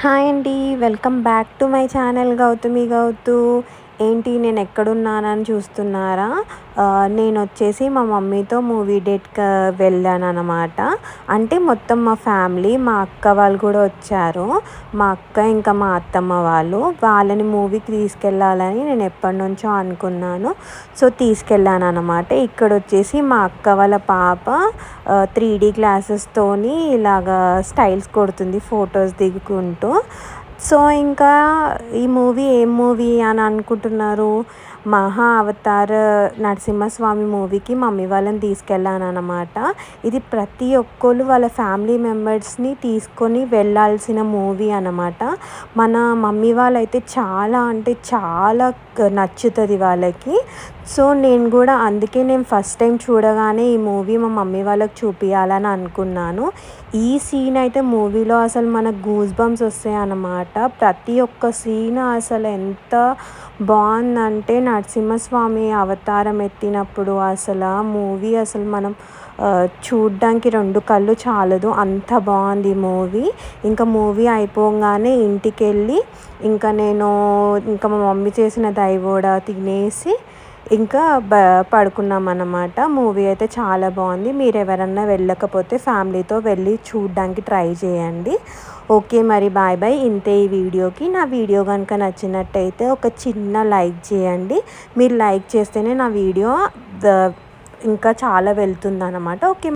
Hi అండి. Welcome back to my channel Gautami Gouthu. ఏంటి నేను ఎక్కడున్నానని చూస్తున్నారా? నేనొచ్చేసి మా మమ్మీతో మూవీ డేట్‌కి వెళ్ళాననమాట. అంటే మొత్తం మా ఫ్యామిలీ, మా అక్క వాళ్ళు కూడా వచ్చారు. మా అక్క ఇంకా మా అత్తమ్మ వాళ్ళు. వాళ్ళని మూవీకి తీసుకెళ్ళాలని నేను ఎప్పటినుంచో అనుకున్నాను. సో, తీసుకెళ్ళాననమాట. ఇక్కడొచ్చేసి మా అక్క వాళ్ళ పాప 3D గ్లాసెస్తోని ఇలాగా స్టైల్స్ కొడుతుంది ఫొటోస్ దిగుకుంటూ. సో, ఇంకా ఈ మూవీ ఏం మూవీ అని అనుకుంటున్నారు? మహా అవతార్ నరసింహస్వామి మూవీకి మమ్మీ వాళ్ళని తీసుకెళ్ళాననమాట. ఇది ప్రతి ఒక్కళ్ళు వాళ్ళ ఫ్యామిలీ మెంబర్స్‌ని తీసుకొని వెళ్ళాల్సిన మూవీ అనమాట. మన మమ్మీ వాళ్ళైతే చాలా అంటే చాలా నచ్చుతుంది వాళ్ళకి. సో, నేను కూడా అందుకే నేను ఫస్ట్ టైం చూడగానే ఈ మూవీ మా మమ్మీ వాళ్ళకి చూపియాలని అనుకున్నాను. ఈ సీన్ అయితే మూవీలో అసలు మనకు గూస్ బంప్స్ వస్తాయన్నమాట. ప్రతి ఒక్క సీన్ అసలు ఎంత బాగుందంటే నరసింహస్వామి అవతారం ఎత్తినప్పుడు అసలు మూవీ అసలు మనం చూడ్డానికి 2 కళ్ళు చాలదు, అంత బాగుంది మూవీ. ఇంకా మూవీ అయిపోగానే ఇంటికెళ్ళి ఇంకా మా మమ్మీ చేసిన దైవోడ తినేసి ఇంకా పడుకున్నామన్నమాట. మూవీ అయితే చాలా బాగుంది. మీరు ఎవరన్నా వెళ్ళకపోతే ఫ్యామిలీతో వెళ్ళి చూడడానికి ట్రై చేయండి. ఓకే, మరి బాయ్ బాయ్. ఇంతే ఈ వీడియోకి. నా వీడియో కనుక నచ్చినట్టయితే ఒక చిన్న లైక్ చేయండి. మీరు లైక్ చేస్తేనే నా వీడియో ఇంకా చాలా వెళ్తుందన్నమాట. ఓకే.